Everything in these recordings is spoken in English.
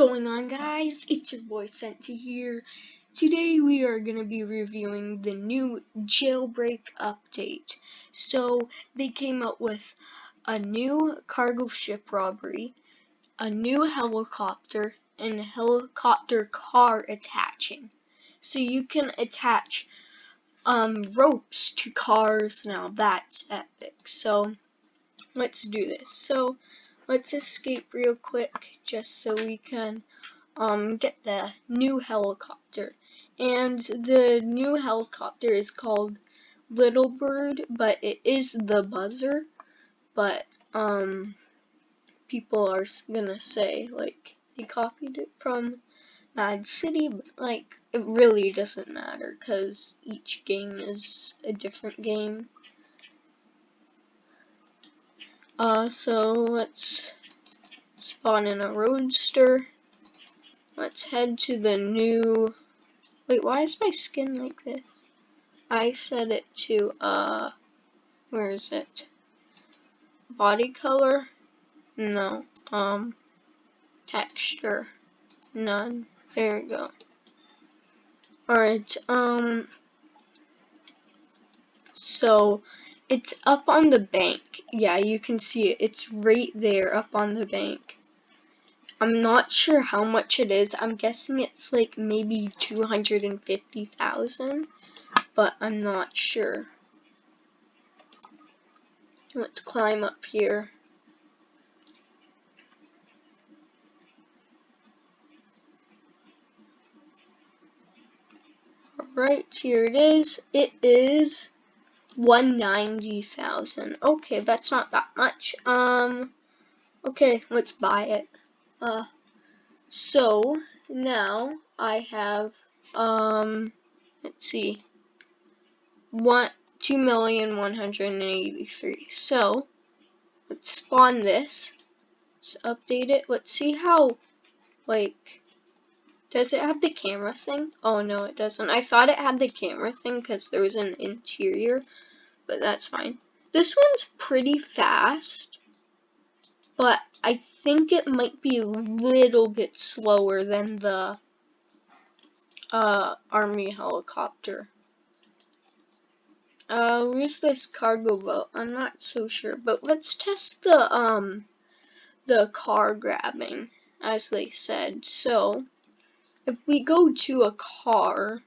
going on, guys? It's your boy Senti here. Today we are going to be reviewing the new jailbreak update. So they came out with a new cargo ship robbery, a new helicopter, and a helicopter car attaching. So you can attach ropes to cars now. That's epic. So let's do this. So let's escape real quick just so we can get the new helicopter. And the new helicopter is called Little Bird, but it is the Buzzer. But people are gonna say like they copied it from Mad City, but like it really doesn't matter because each game is a different game. So let's spawn in a roadster. Let's head to the new... Wait, why is my skin like this? I set it to, where is it? Body color? No. Texture? None. There we go. Alright, so it's up on the bank. Yeah, you can see it. It's right there up on the bank. I'm not sure how much it is. I'm guessing it's like maybe 250,000, but I'm not sure. Let's climb up here. Alright, here it is. It is 190,000. Okay, that's not that much. Okay, let's buy it. So now I have let's see, 2,183,000. So let's spawn this. Let's update it. Let's see how, like, does it have the camera thing? Oh no, it doesn't. I thought it had the camera thing because there was an interior, but that's fine. This one's pretty fast, but I think it might be a little bit slower than the army helicopter. Where's this cargo boat? I'm not so sure, but let's test the car grabbing, as they said. So if we go to a car,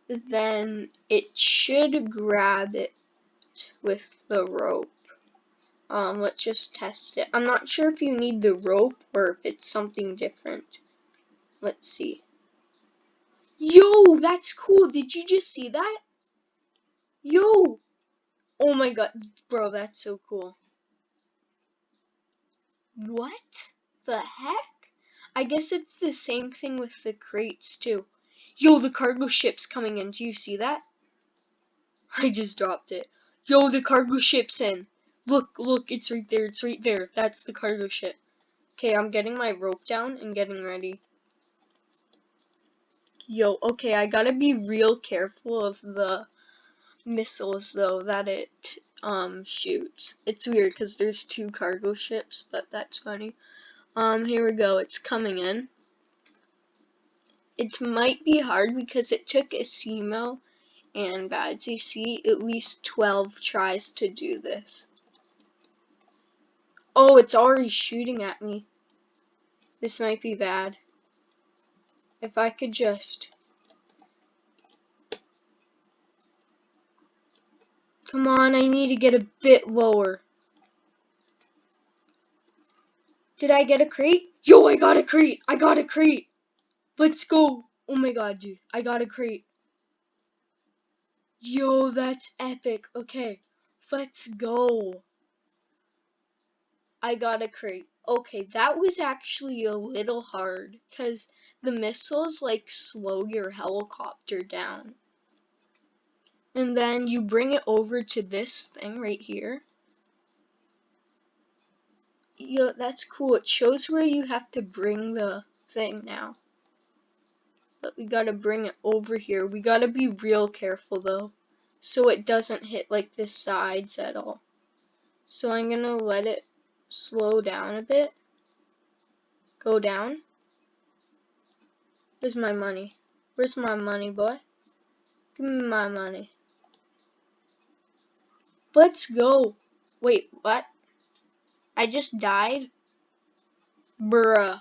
then it should grab it with the rope. Let's just test it. I'm not sure if you need the rope or if it's something different. Let's see. Yo, that's cool. Did you just see that? Yo! Oh my god, bro, that's so cool. What the heck? I guess it's the same thing with the crates too. Yo, the cargo ship's coming in. Do you see that? I just dropped it. Yo, the cargo ship's in. Look, it's right there. It's right there. That's the cargo ship. Okay, I'm getting my rope down and getting ready. Yo, okay, I gotta be real careful of the missiles though that it shoots. It's weird because there's two cargo ships, but that's funny. Here we go. It's coming in. It might be hard because it took Asimo and Bad CC at least 12 tries to do this. Oh, it's already shooting at me. This might be bad. If I could just... Come on, I need to get a bit lower. Did I get a crate? Yo, I got a crate! I got a crate! Let's go! Oh my god, dude. I got a crate. Yo, that's epic. Okay, let's go. I got a crate. Okay, that was actually a little hard because the missiles like slow your helicopter down. And then you bring it over to this thing right here. Yo, that's cool. It shows where you have to bring the thing now. But we gotta bring it over here. We gotta be real careful though, so it doesn't hit like the sides at all. So I'm gonna let it slow down a bit. Go down. Where's my money? Where's my money, boy? Give me my money. Let's go. Wait, what? I just died? Bruh.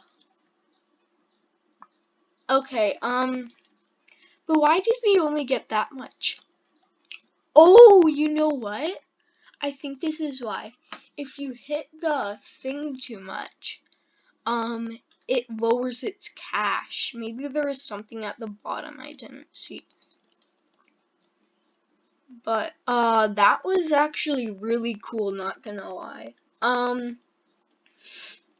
Okay, but why did we only get that much? Oh, you know what? I think this is why. If you hit the thing too much, it lowers its cash. Maybe there is something at the bottom I didn't see. But, that was actually really cool, not gonna lie.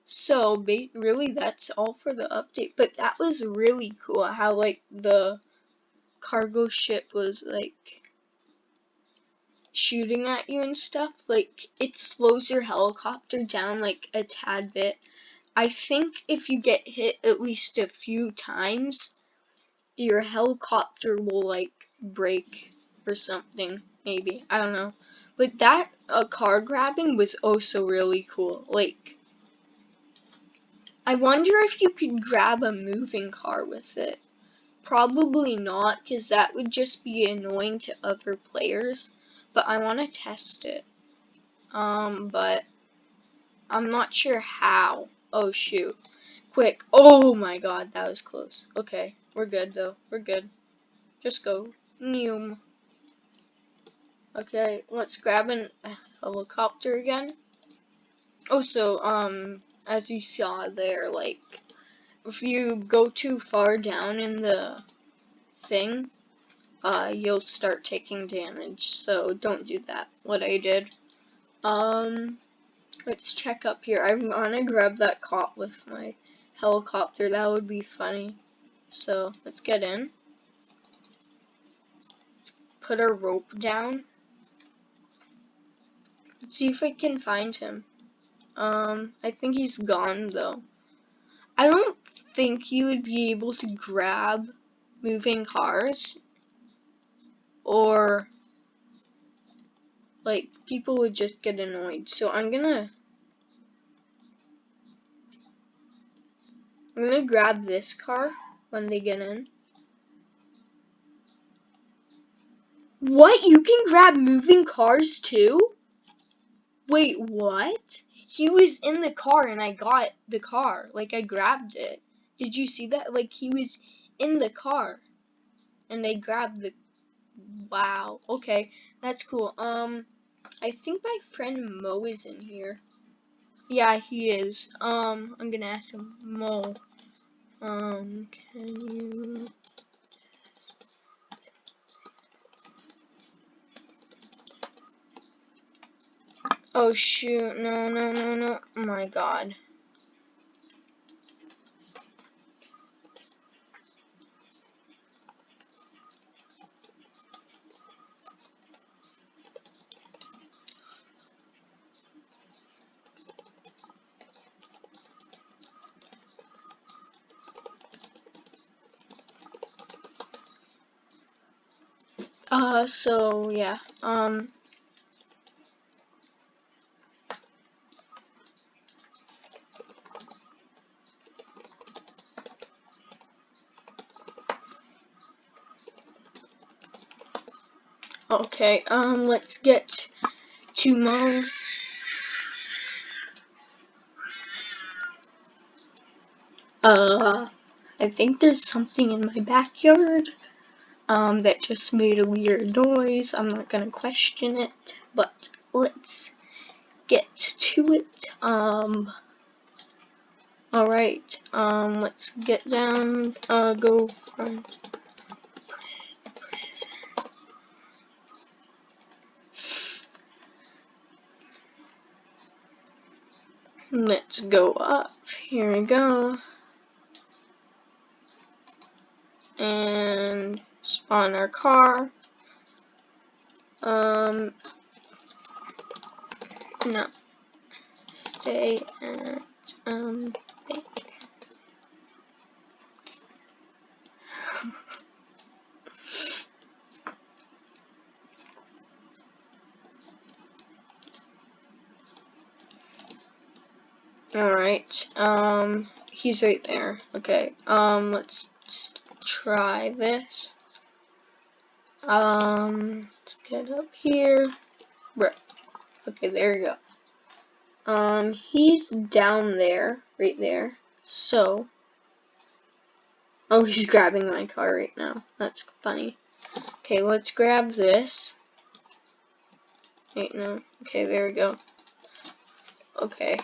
So, really, that's all for the update. But that was really cool, how, like, the cargo ship was, like, shooting at you and stuff. Like, it slows your helicopter down, like, a tad bit. I think if you get hit at least a few times, your helicopter will, like, break or something, maybe. I don't know. But that car grabbing was also really cool. Like, I wonder if you could grab a moving car with it. Probably not, because that would just be annoying to other players. But I want to test it. But I'm not sure how. Oh, shoot. Quick. Oh my god, that was close. Okay, we're good, though. We're good. Just go. Neum. Okay, let's grab a helicopter again. Also, as you saw there, like, if you go too far down in the thing, you'll start taking damage, so don't do that, what I did. Let's check up here. I wanna grab that cop with my helicopter, that would be funny. So, let's get in. Put a rope down. Let's see if I can find him. I think he's gone, though. I don't think you would be able to grab moving cars, or like people would just get annoyed. So I'm gonna grab this car when they get in. What? You can grab moving cars too? Wait, what? He was in the car and I got the car. Like, I grabbed it. Did you see that? Like, he was in the car and they grabbed the... Wow. Okay, that's cool. I think my friend Mo is in here. Yeah, he is. I'm gonna ask him. Mo, can you... Oh shoot, no. Oh my god. So, yeah, okay, let's get to Mo. I think there's something in my backyard, that just made a weird noise. I'm not gonna question it, but let's get to it. Alright, let's get down, go from... Let's go up. Here we go. And spawn our car. No. Stay at, bank. Alright, he's right there. Okay, let's let's try this. Let's get up here. Okay, there you go. He's down there, right there. So, oh, he's grabbing my car right now. That's funny. Okay, let's grab this. Wait, no. Okay, there we go. Okay.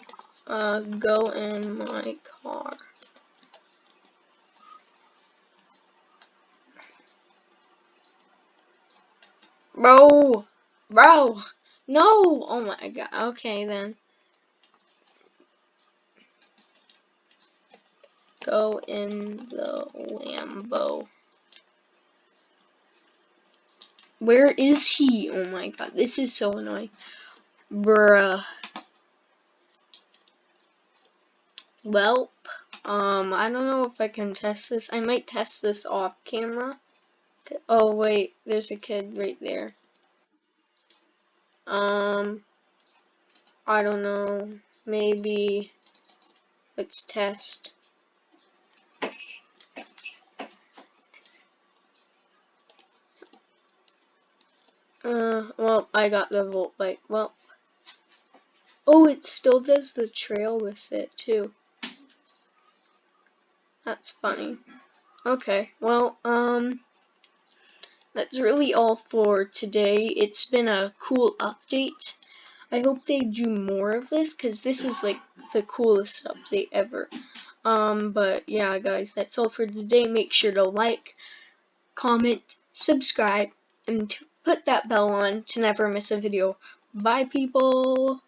Go in my car. Bro! Bro! No! Oh my god. Okay, then. Go in the Lambo. Where is he? Oh my god. This is so annoying. Bruh. Well, I don't know if I can test this. I might test this off camera. Oh wait, there's a kid right there. I don't know. Maybe let's test. Well, I got the volt bike. Well, oh, it still does the trail with it too. That's funny. Okay, well, that's really all for today. It's been a cool update. I hope they do more of this, because this is like the coolest update ever. But yeah, guys, that's all for today. Make sure to like, comment, subscribe, and put that bell on to never miss a video. Bye, people!